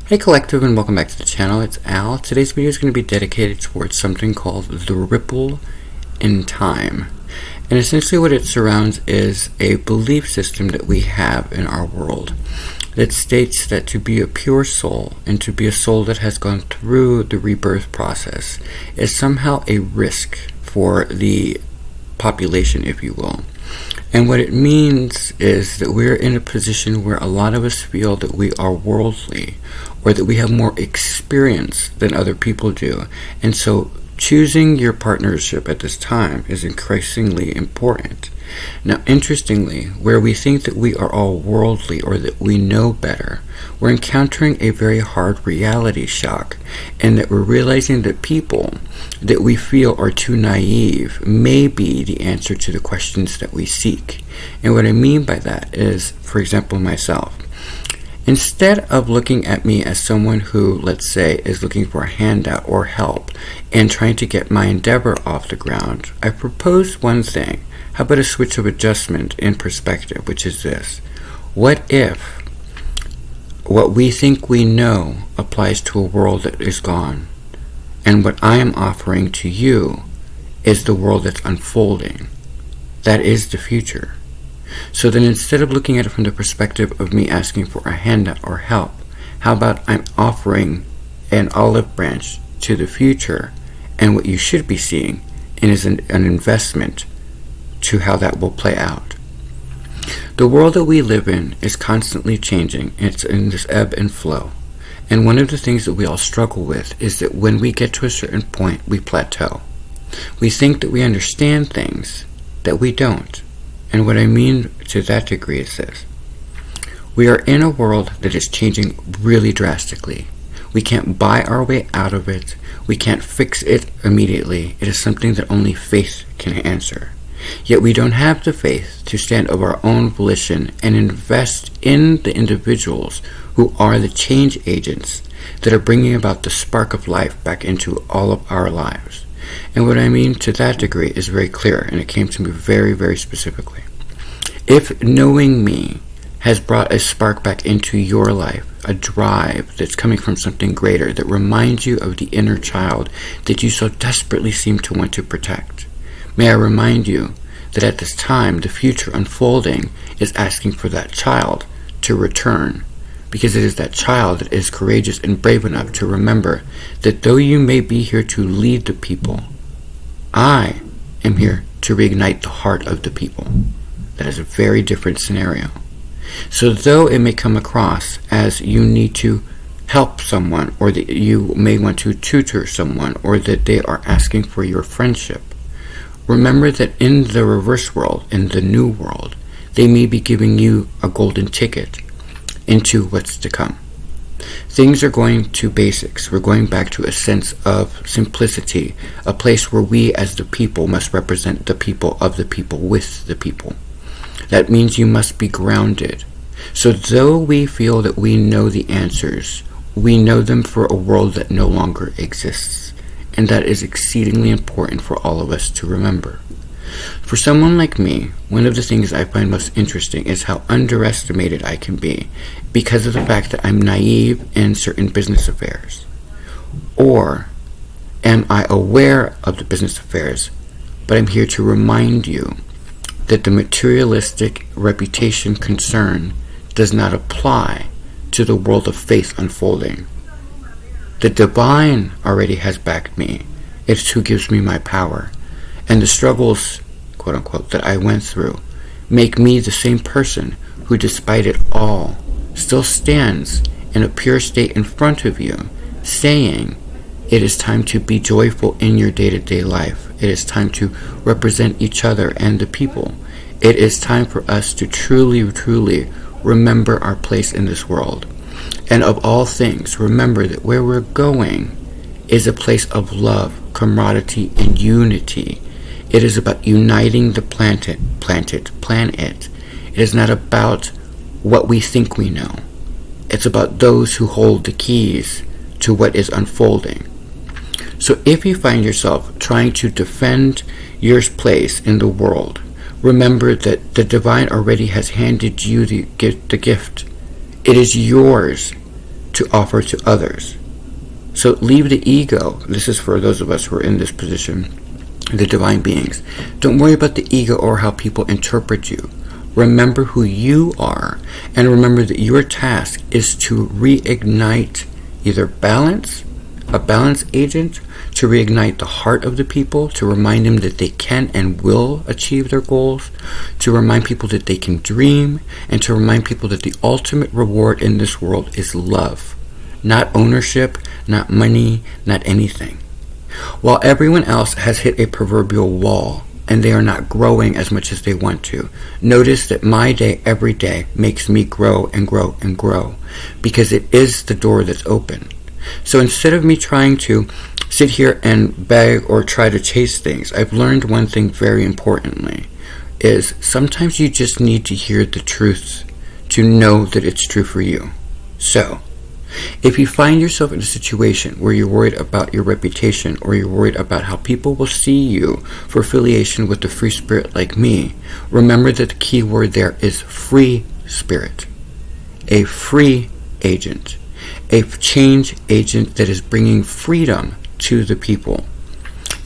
Hey Collective, and welcome back to the channel. It's Al. Today's video is going to be dedicated towards something called the ripple in time. And essentially what it surrounds is a belief system that we have in our world that states that to be a pure soul and to be a soul that has gone through the rebirth process is somehow a risk for the population, if you will. And what it means is that we're in a position where a lot of us feel that we are worldly, or that we have more experience than other people do. And so choosing your partnership at this time is increasingly important. Now, interestingly, where we think that we are all worldly or that we know better, we're encountering a very hard reality shock, and that we're realizing that people that we feel are too naive may be the answer to the questions that we seek. And what I mean by that is, for example, myself. Instead of looking at me as someone who, let's say, is looking for a handout or help and trying to get my endeavor off the ground, I propose one thing. How about a switch of adjustment in perspective, which is this? What if what we think we know applies to a world that is gone, and what I am offering to you is the world that's unfolding? That is the future. So then, instead of looking at it from the perspective of me asking for a handout or help, how about I'm offering an olive branch to the future, and what you should be seeing is an investment to how that will play out. The world that we live in is constantly changing. It's in this ebb and flow. And one of the things that we all struggle with is that when we get to a certain point, we plateau. We think that we understand things that we don't. And what I mean to that degree is this. We are in a world that is changing really drastically. We can't buy our way out of it. We can't fix it immediately. It is something that only faith can answer. Yet we don't have the faith to stand of our own volition and invest in the individuals who are the change agents that are bringing about the spark of life back into all of our lives. And what I mean to that degree is very clear, and it came to me very, very specifically. If knowing me has brought a spark back into your life, a drive that's coming from something greater that reminds you of the inner child that you so desperately seem to want to protect, may I remind you that at this time, the future unfolding is asking for that child to return, because it is that child that is courageous and brave enough to remember that though you may be here to lead the people, I am here to reignite the heart of the people. That is a very different scenario. So though it may come across as you need to help someone, or that you may want to tutor someone, or that they are asking for your friendship, remember that in the reverse world, in the new world, they may be giving you a golden ticket into what's to come. Things are going to basics. We're going back to a sense of simplicity, a place where we as the people must represent the people of the people with the people. That means you must be grounded. So though we feel that we know the answers, we know them for a world that no longer exists. And that is exceedingly important for all of us to remember. For someone like me, one of the things I find most interesting is how underestimated I can be because of the fact that I'm naive in certain business affairs. Or am I aware of the business affairs, but I'm here to remind you that the materialistic reputation concern does not apply to the world of faith unfolding. The divine already has backed me. It's who gives me my power. And the struggles, quote unquote, that I went through make me the same person who, despite it all, still stands in a pure state in front of you, saying, it is time to be joyful in your day-to-day life. It is time to represent each other and the people. It is time for us to truly, truly remember our place in this world. And of all things, remember that where we're going is a place of love, camaraderie, and unity. It is about uniting the planet. It is not about what we think we know. It's about those who hold the keys to what is unfolding. So if you find yourself trying to defend your place in the world, remember that the divine already has handed you the gift. It is yours to offer to others. So leave the ego. This is for those of us who are in this position, the divine beings. Don't worry about the ego or how people interpret you. Remember who you are, and remember that your task is to reignite either balance, a balance agent, to reignite the heart of the people, to remind them that they can and will achieve their goals, to remind people that they can dream, and to remind people that the ultimate reward in this world is love. Not ownership, not money, not anything. While everyone else has hit a proverbial wall, and they are not growing as much as they want to, notice that my day every day makes me grow and grow and grow, because it is the door that's open. So instead of me trying to sit here and beg or try to chase things, I've learned one thing very importantly, is sometimes you just need to hear the truth to know that it's true for you. So, if you find yourself in a situation where you're worried about your reputation, or you're worried about how people will see you for affiliation with the free spirit like me, remember that the key word there is free spirit. A free agent. A change agent that is bringing freedom to the people.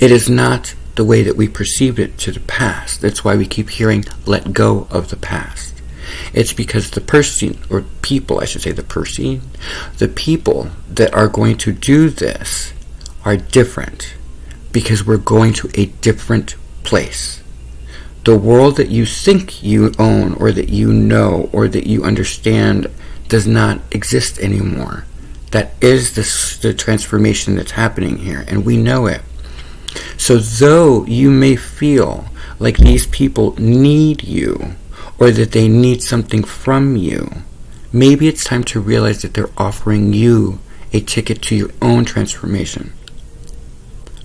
It is not the way that we perceived it to the past. That's why we keep hearing, let go of the past. It's because the person, or people, I should say the people that are going to do this are different, because we're going to a different place. The world that you think you own, or that you know, or that you understand does not exist anymore. That is the transformation that's happening here, and we know it. So though you may feel like these people need you, or that they need something from you, maybe it's time to realize that they're offering you a ticket to your own transformation.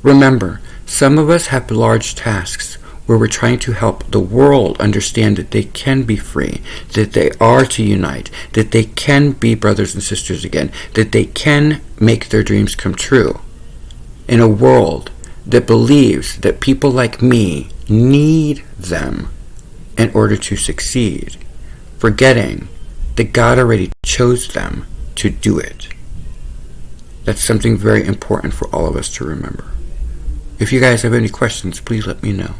Remember, some of us have large tasks where we're trying to help the world understand that they can be free, that they are to unite, that they can be brothers and sisters again, that they can make their dreams come true. In a world that believes that people like me need them in order to succeed, forgetting that God already chose them to do it. That's something very important for all of us to remember. If you guys have any questions, please let me know.